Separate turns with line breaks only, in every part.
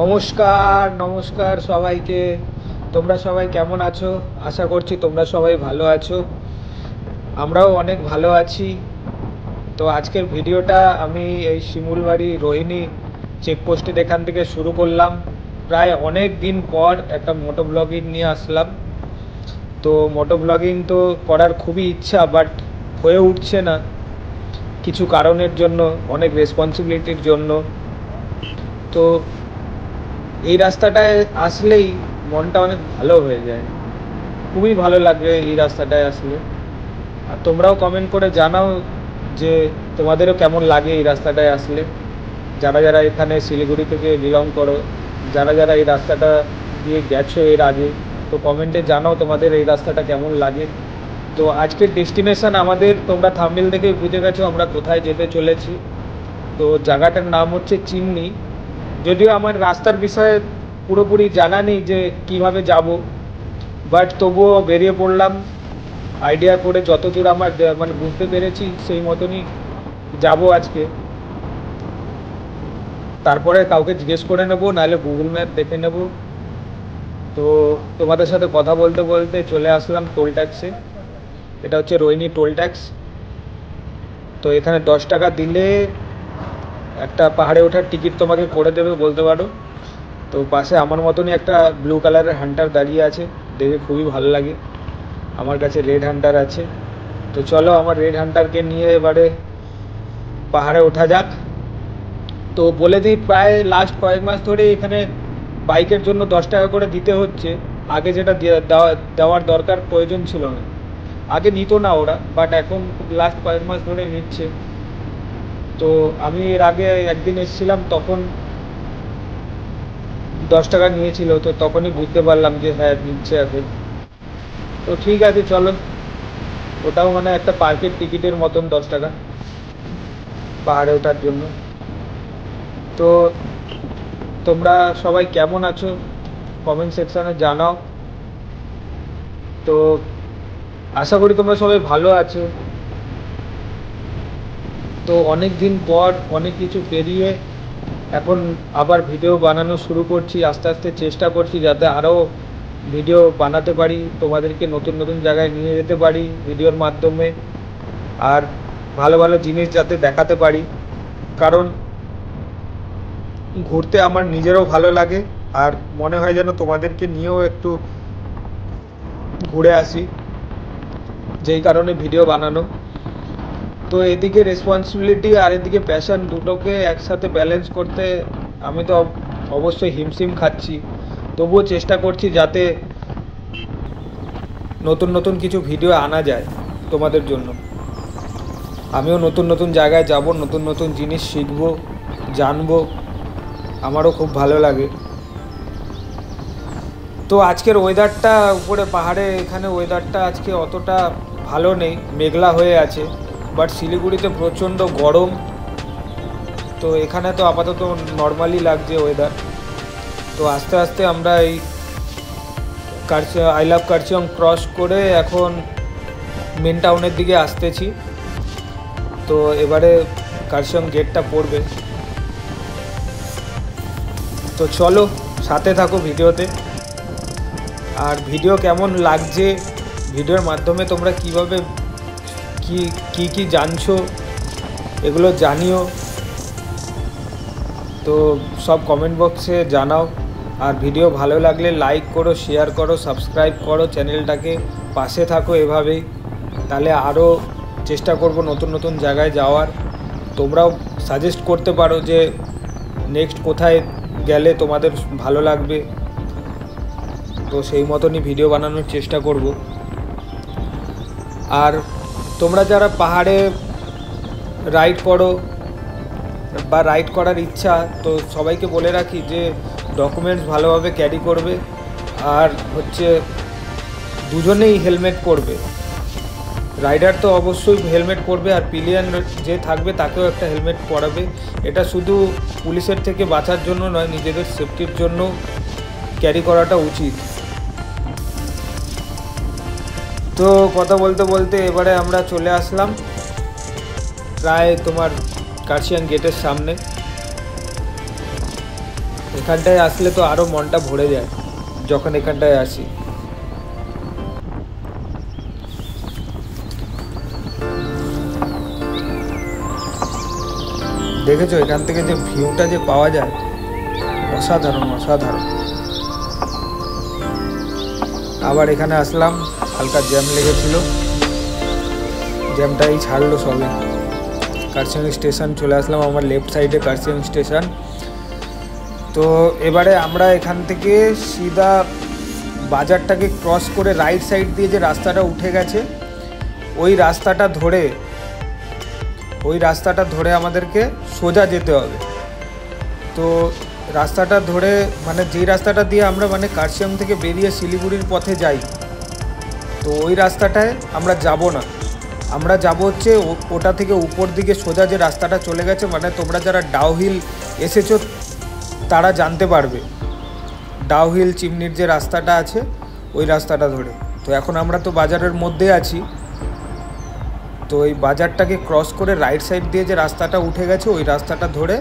নমস্কার নমস্কার সবাইকে। তোমরা সবাই কেমন আছো? আশা করছি তোমরা সবাই ভালো আছো। আমরাও অনেক ভালো আছি। তো আজকের ভিডিওটা আমি এই শিমুলবাড়ি রোহিণী চেকপোস্টের এখান থেকে শুরু করলাম। প্রায় অনেক দিন পর একটা মোটো ব্লগিং নিয়ে আসলাম। তো মোটো ব্লগিং তো করার খুবই ইচ্ছা, বাট হয়ে উঠছে না কিছু কারণের জন্য, অনেক রেসপন্সিবিলিটির জন্য। তো এই রাস্তাটায় আসলেই মনটা অনেক ভালো হয়ে যায়, খুবই ভালো লাগে এই রাস্তাটায় আসলে। আর তোমরাও কমেন্ট করে জানাও যে তোমাদেরও কেমন লাগে এই রাস্তাটায় আসলে। যারা যারা এখানে শিলিগুড়ি থেকে বিলং করো, যারা যারা এই রাস্তাটা দিয়ে গেছো এর আগে, তো কমেন্টে জানাও তোমাদের এই রাস্তাটা কেমন লাগে। তো আজকের ডেস্টিনেশন আমাদের, তোমরা থাম্বনেল থেকে বুঝে গেছো আমরা কোথায় যেতে চলেছি। তো জায়গাটার নাম হচ্ছে চিমনি। যদিও আমার রাস্তার বিষয়ে পুরোপুরি জানা নেই যে কিভাবে যাব, বাট তবুও বেরিয়ে পড়লাম আইডিয়া করে, যতদূর আমার মানে বুঝতে পেরেছি সেই মতনই যাব আজকে। তারপরে কাউকে জিজ্ঞেস করে নেবো, নাহলে গুগল ম্যাপ দেখে নেব। তো তোমাদের সাথে কথা বলতে বলতে চলে আসলাম টোল ট্যাক্সে। এটা হচ্ছে রোহিণী টোল ট্যাক্স। তো এখানে 10 টাকা দিলে একটা পাহাড়ে ওঠার টিকিট তোমাকে করে দেবে বলতে পারো। তো পাশে আমার মতনই একটা ব্লু কালারের হান্টার দাঁড়িয়ে আছে, দেখে খুবই ভালো লাগে। আমার কাছে রেড হান্টার আছে। তো চলো আমার রেড হান্টারকে নিয়ে এবারে পাহাড়ে ওঠা যাক। তো বলে দিই, প্রায় লাস্ট কয়েক মাস ধরে এখানে বাইকের জন্য 10 টাকা করে দিতে হচ্ছে। আগে যেটা দেওয়ার দরকার, প্রয়োজন ছিল না, আগে নিত না ওরা, বাট এখন লাস্ট কয়েক মাস ধরে নিচ্ছে। তো আমি এর আগে একদিন এসেছিলাম, তখন 10 টাকা নিয়েছিল। তো তখনই বুঝতে পারলাম যে হ্যাঁ নিচ্ছে এখন। তো ঠিক আছে চলো, ওটাও মানে একটা পার্কের টিকিটের মতন 10 টাকা পাহাড়ে ওঠার জন্য। তো তোমরা সবাই কেমন আছো কমেন্ট সেকশানে জানাও। তো আশা করি তোমরা সবাই ভালো আছো। তো অনেক দিন পর অনেক কিছু পেরিয়ে এখন আবার ভিডিও বানানো শুরু করছি। আস্তে আস্তে চেষ্টা করছি যাতে আরও ভিডিও বানাতে পারি, তোমাদেরকে নতুন নতুন জায়গায় নিয়ে যেতে পারি ভিডিওর মাধ্যমে, আর ভালো ভালো জিনিস যাতে দেখাতে পারি। কারণ ঘুরতে আমার নিজেরও ভালো লাগে, আর মনে হয় যেন তোমাদেরকে নিয়েও একটু ঘুরে আসি, যেই কারণে ভিডিও বানানো। তো এদিকে রেসপন্সিবিলিটি আর এদিকে প্যাশন, দুটোকে একসাথে ব্যালেন্স করতে আমি তো অবশ্যই হিমশিম খাচ্ছি। তবুও চেষ্টা করছি যাতে নতুন নতুন কিছু ভিডিও আনা যায় তোমাদের জন্য। আমিও নতুন নতুন জায়গায় যাব, নতুন নতুন জিনিস শিখবো, জানবো, আমারও খুব ভালো লাগে। তো আজকের ওয়েদারটা উপরে পাহাড়ে, এখানে ওয়েদারটা আজকে অতটা ভালো নেই, মেঘলা হয়ে আছে। বাট শিলিগুড়িতে প্রচণ্ড গরম। তো এখানে তো আপাতত নর্মালি লাগছে ওয়েদার। তো আস্তে আস্তে আমরা এই আই লাভ কার্শিয়ং ক্রস করে এখন মেন টাউনের দিকে আসতেছি। তো এবারে কার্শিয়ং গেটটা পড়বে। তো চলো সাথে থাকো ভিডিওতে। আর ভিডিও কেমন লাগছে, ভিডিওর মাধ্যমে তোমরা কীভাবে কি জানছো এগুলো জানিও। তো সব কমেন্ট বক্সে জানাও। আর ভিডিও ভালো লাগলে লাইক করো, শেয়ার করো, সাবস্ক্রাইব করো চ্যানেলটাকে, পাশে থাকো এভাবেই। তাহলে আরও চেষ্টা করব নতুন নতুন জায়গায় যাওয়ার। তোমরাও সাজেস্ট করতে পারো যে নেক্সট কোথায় গেলে তোমাদের ভালো লাগবে। তো সেই মতনই ভিডিও বানানোর চেষ্টা করব। আর তোমরা যারা পাহাড়ে রাইড করো বা রাইড করার ইচ্ছা, তো সবাইকে বলে রাখি যে ডকুমেন্টস ভালোভাবে ক্যারি করবে। আর হচ্ছে দুজনেই হেলমেট পরবে। রাইডার তো অবশ্যই হেলমেট পরবে, আর পিলিয়ন যে থাকবে তাকেও একটা হেলমেট পরাবে। এটা শুধু পুলিশের থেকে বাঁচার জন্য নয়, নিজেদের সেফটির জন্য ক্যারি করাটা উচিত। তো কথা বলতে বলতে এবারে আমরা চলে আসলাম প্রায় তোমার কার্শিয়াং গেটের সামনে। এখানটায় আসলে তো আরও মনটা ভরে যায় যখন এখানটায় আসি। দেখেছো এখান থেকে যে ভিউটা যে পাওয়া যায়, অসাধারণ অসাধারণ। আবার এখানে আসলাম, হালকা জ্যাম লেগেছিল, জ্যামটাই ছাড়লো সবে। কার্শিয়াং স্টেশন চলে আসলাম, আমার লেফট সাইডে কার্শিয়াং স্টেশন। তো এবারে আমরা এখান থেকে সিধা বাজারটাকে ক্রস করে রাইট সাইড দিয়ে যে রাস্তাটা উঠে গেছে ওই রাস্তাটা ধরে আমাদেরকে সোজা যেতে হবে। তো রাস্তাটা ধরে মানে যেই রাস্তাটা দিয়ে আমরা মানে কার্শিয়াং থেকে বেরিয়ে শিলিগুড়ির পথে যাই, তো ওই রাস্তাটায় আমরা যাব না, আমরা যাব হচ্ছে ওটা থেকে উপর দিকে সোজা যে রাস্তাটা চলে গেছে, মানে তোমরা যারা ডাউহিল এসেছো তারা জানতে পারবে, ডাউহিল চিমনির যে রাস্তাটা আছে ওই রাস্তাটা ধরে। তো এখন আমরা তো বাজারের মধ্যে আছি, তো ওই বাজারটাকে ক্রস করে রাইট সাইড দিয়ে যে রাস্তাটা উঠে গেছে ওই রাস্তাটা ধরে,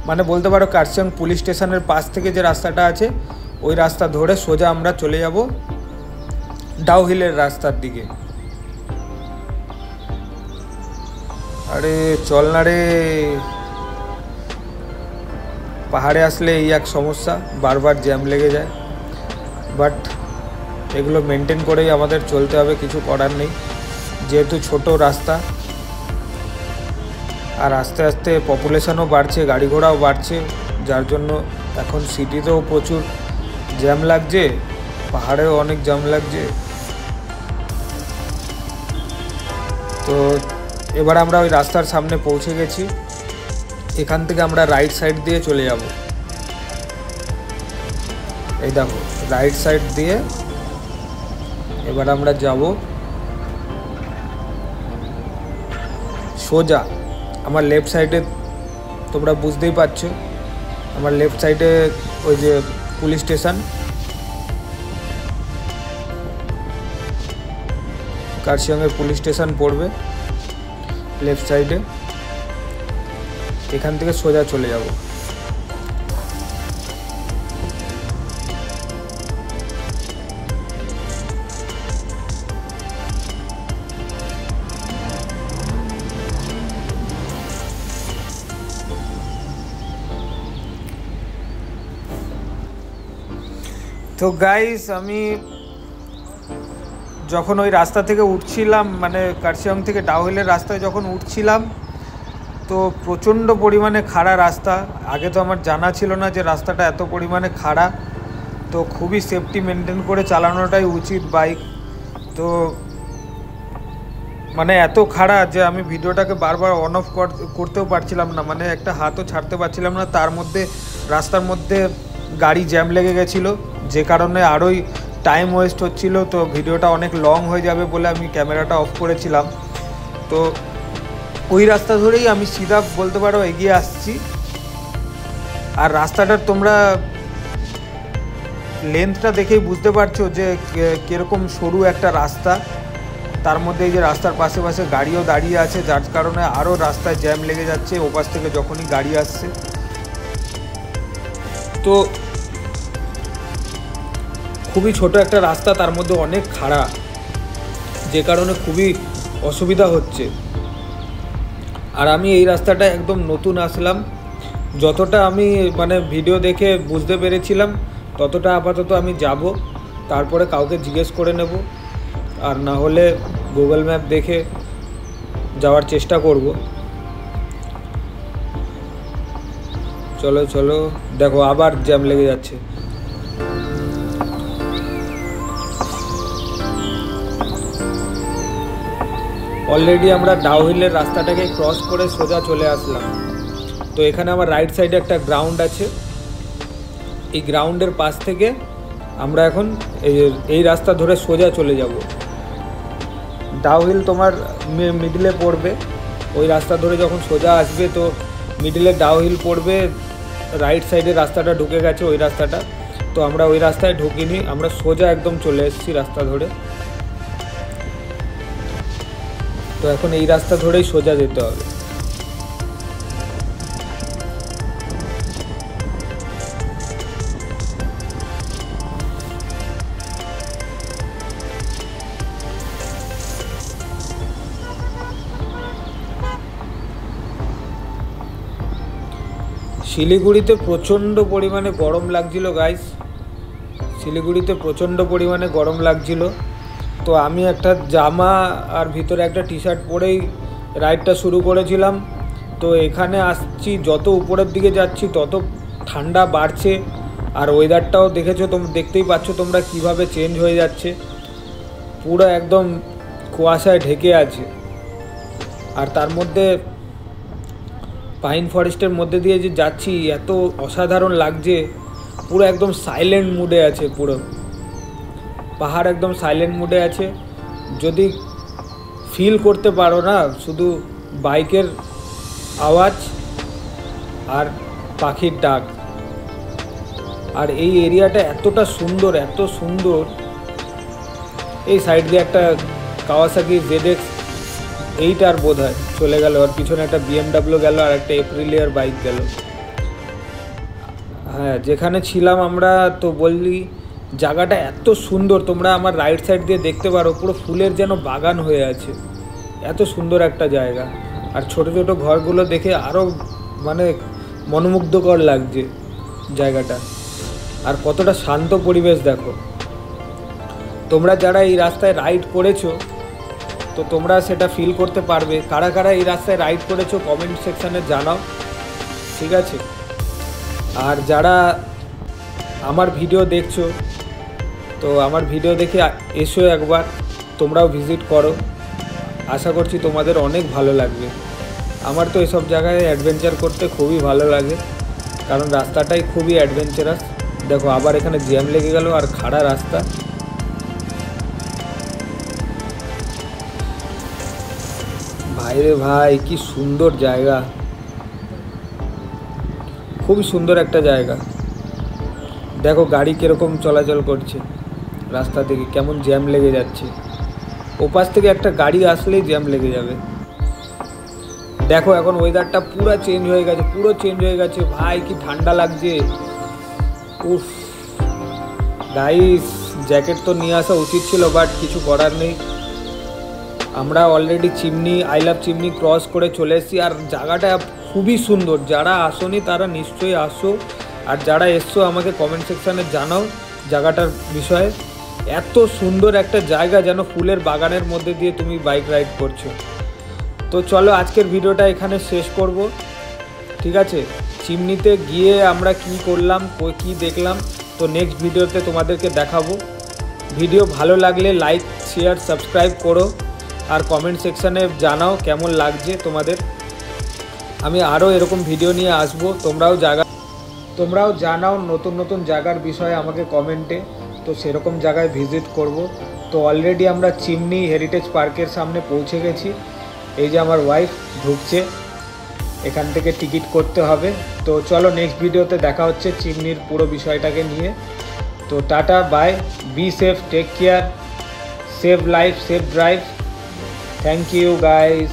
মানে বলতে পারো কার্শিয়াং পুলিশ স্টেশনের পাশ থেকে যে রাস্তাটা আছে ওই রাস্তা ধরে সোজা আমরা চলে যাব ডাউহিলের রাস্তার দিকে। আরে চল না রে, পাহাড়ে আসলে এই এক সমস্যা, বারবার জ্যাম লেগে যায়, বাট এগুলো মেনটেন করেই আমাদের চলতে হবে, কিছু করার নেই, যেহেতু ছোট রাস্তা। আর আস্তে আস্তে পপুলেশনও বাড়ছে, গাড়ি ঘোড়াও বাড়ছে, যার জন্য এখন সিটিতেও প্রচুর জ্যাম লাগছে, পাহাড়েও অনেক জ্যাম লাগছে। তো এবার আমরা ওই রাস্তার সামনে পৌঁছে গেছি, এখান থেকে আমরা রাইট সাইড দিয়ে চলে যাব। এই দেখো রাইট সাইড দিয়ে এবার আমরা যাব সোজা। আমার লেফট সাইডে তোমরা বুঝতেই পারছো, আমার লেফট সাইডে ওই যে পুলিশ স্টেশন, কার্শিয়াংয়ের পুলিশ স্টেশন পড়বে লেফট সাইডে, এখান থেকে সোজা চলে যাব। তো গাইস আমি যখন ওই রাস্তা থেকে উঠছিলাম, মানে কার্শিয়াং থেকে ডাউহিলের রাস্তায় যখন উঠছিলাম, তো প্রচণ্ড পরিমাণে খাড়া রাস্তা। আগে তো আমার জানা ছিল না যে রাস্তাটা এত পরিমাণে খাড়া, তো খুবই সেফটি মেনটেন করে চালানোটাই উচিত বাইক। তো মানে এত খাড়া যে আমি ভিডিওটাকে বারবার অন অফ করতেও পারছিলাম না, মানে একটা হাতও ছাড়তে পারছিলাম না। তার মধ্যে রাস্তার মধ্যে গাড়ি জ্যাম লেগে গেছিলো, যে কারণে আরোই টাইম ওয়েস্ট হচ্ছিল। তো ভিডিওটা অনেক লং হয়ে যাবে বলে আমি ক্যামেরাটা অফ করেছিলাম। তো ওই রাস্তা ধরেই আমি সিধা বলতে পারো এগিয়ে আসছি। আর রাস্তাটার তোমরা লেন্থটা দেখেই বুঝতে পারছো যে কীরকম সরু একটা রাস্তা, তার মধ্যে এই যে রাস্তার পাশে পাশে গাড়িও দাঁড়িয়ে আছে, যার কারণে আরও রাস্তায় জ্যাম লেগে যাচ্ছে ওপাশ থেকে যখনই গাড়ি আসছে। তো খুবই ছোট একটা রাস্তা, তার মধ্যে অনেক খাড়া, যে কারণে খুবই অসুবিধা হচ্ছে। আর আমি এই রাস্তাটা একদম নতুন আসলাম, যতটা আমি মানে ভিডিও দেখে বুঝতে পেরেছিলাম ততটা আপাতত আমি যাব, তারপরে কাউকে জিজ্ঞেস করে নেব, আর না হলে গুগল ম্যাপ দেখে যাওয়ার চেষ্টা করব। চলো চলো, দেখো আবার জ্যাম লেগে যাচ্ছে। অলরেডি আমরা ডাউহিলের রাস্তাটাকে ক্রস করে সোজা চলে আসলাম। তো এখানে আমার রাইট সাইডে একটা গ্রাউন্ড আছে, এই গ্রাউন্ডের পাশ থেকে আমরা এখন এই রাস্তা ধরে সোজা চলে যাব। ডাউহিল তোমার মিডলে পড়বে, ওই রাস্তা ধরে যখন সোজা আসবে তো মিডলে ডাউহিল পড়বে, রাইট সাইডে রাস্তাটা ঢুকে গেছে ওই রাস্তাটা। তো আমরা ওই রাস্তায় ঢুকিনি, আমরা সোজা একদম চলে এসেছি রাস্তা ধরে। তো এখন এই রাস্তা ধরেই সোজা যেতে হবে। শিলিগুড়িতে প্রচণ্ড পরিমাণে গরম লাগছিল গাইস, শিলিগুড়িতে প্রচণ্ড পরিমাণে গরম লাগছিল। তো আমি একটা জামা আর ভিতরে একটা টি শার্ট পরেই রাইডটা শুরু করেছিলাম। তো এখানে আসছি, যত উপরের দিকে যাচ্ছি তত ঠান্ডা বাড়ছে। আর ওয়েদারটাও দেখেছো, দেখতেই পাচ্ছ তোমরা কিভাবে চেঞ্জ হয়ে যাচ্ছে, পুরো একদম কুয়াশায় ঢেকে আছে। আর তার মধ্যে পাইন ফরেস্টের মধ্যে দিয়ে যে যাচ্ছি, এত অসাধারণ লাগছে, পুরো একদম সাইলেন্ট মুডে আছে, পুরো পাহাড় একদম সাইলেন্ট মুডে আছে। যদি ফিল করতে পারো না, শুধু বাইকের আওয়াজ আর পাখির ডাক। আর এই এরিয়াটা এতটা সুন্দর, এত সুন্দর। এই সাইড দিয়ে একটা কাওয়াসাকি ZX 8 আর বোধ হয় চলে গেল, আর পিছনে একটা BMW গেল, আর একটা এপ্রিলিয়ার বাইক গেল। হ্যাঁ, যেখানে ছিলাম আমরা, তো বললি জায়গাটা এত সুন্দর, তোমরা আমার রাইট সাইড দিয়ে দেখতে পারো, পুরো ফুলের যেন বাগান হয়ে আছে, এত সুন্দর একটা জায়গা। আর ছোট ছোট ঘরগুলো দেখে আরও মানে মনোমুগ্ধকর লাগছে জায়গাটা। আর কতটা শান্ত পরিবেশ দেখো। তোমরা যারা এই রাস্তায় রাইড করেছো, তো তোমরা সেটা ফিল করতে পারবে। কারা কারা এই রাস্তায় রাইড করেছো কমেন্ট সেকশানে জানাও, ঠিক আছে? আর যারা আমার ভিডিও দেখছো, তো আমার ভিডিও দেখে এসো একবার, তোমরাও ভিজিট করো। আশা করছি তোমাদের অনেক ভালো লাগবে। আমার তো এসব জায়গায় অ্যাডভেঞ্চার করতে খুবই ভালো লাগে, কারণ রাস্তাটাই খুবই অ্যাডভেঞ্চারাস। দেখো আবার এখানে জ্যাম লেগে গেল, আর খাড়া রাস্তা। ভাই রে ভাই, কি সুন্দর জায়গা, খুবই সুন্দর একটা জায়গা। দেখো গাড়ি কীরকম চলাচল করছে রাস্তা থেকে, কেমন জ্যাম লেগে যাচ্ছে। ওপাশ থেকে একটা গাড়ি আসলেই জ্যাম লেগে যাবে। দেখো এখন ওয়েদারটা পুরো চেঞ্জ হয়ে গেছে, পুরো চেঞ্জ হয়ে গেছে ভাই, কি ঠান্ডা লাগছে। উফ গাইস, জ্যাকেট তো নিয়ে আসা উচিত ছিল, বাট কিছু করার নেই। আমরা already chimney, I love chimney cross করে চলে এসেছি। আর জায়গাটা খুবই সুন্দর, যারা আসোনি তারা নিশ্চয়ই আসো। আর যারা এসছো আমাকে কমেন্ট সেকশানে জানাও জায়গাটার বিষয়ে। এত সুন্দর একটা জায়গা, যেন ফুলের বাগানের মধ্যে দিয়ে তুমি বাইক রাইড করছো। তো চলো আজকের ভিডিওটা এখানে শেষ করব, ঠিক আছে? চিমনিতে গিয়ে আমরা কি করলাম, কি দেখলাম, তো নেক্সট ভিডিওতে তোমাদেরকে দেখাবো। ভিডিও ভালো লাগলে লাইক, শেয়ার, সাবস্ক্রাইব করো। আর কমেন্ট সেকশানে জানাও কেমন লাগছে তোমাদের। আমি আরও এরকম ভিডিও নিয়ে আসবো। তোমরাও জানাও নতুন নতুন জায়গার বিষয়ে আমাকে কমেন্টে, তো সেরকম জায়গায় ভিজিট করব। তো অলরেডি আমরা চিমনি হেরিটেজ পার্কের সামনে পৌঁছে গেছি। এই যে আমার ওয়াইফ ঢুকছে, এখান থেকে টিকিট করতে হবে। তো চলো নেক্সট ভিডিওতে দেখা হচ্ছে চিমনির পুরো বিষয়টাকে নিয়ে। তো tata, bye, be safe, take care, save life, save drive. Thank you guys.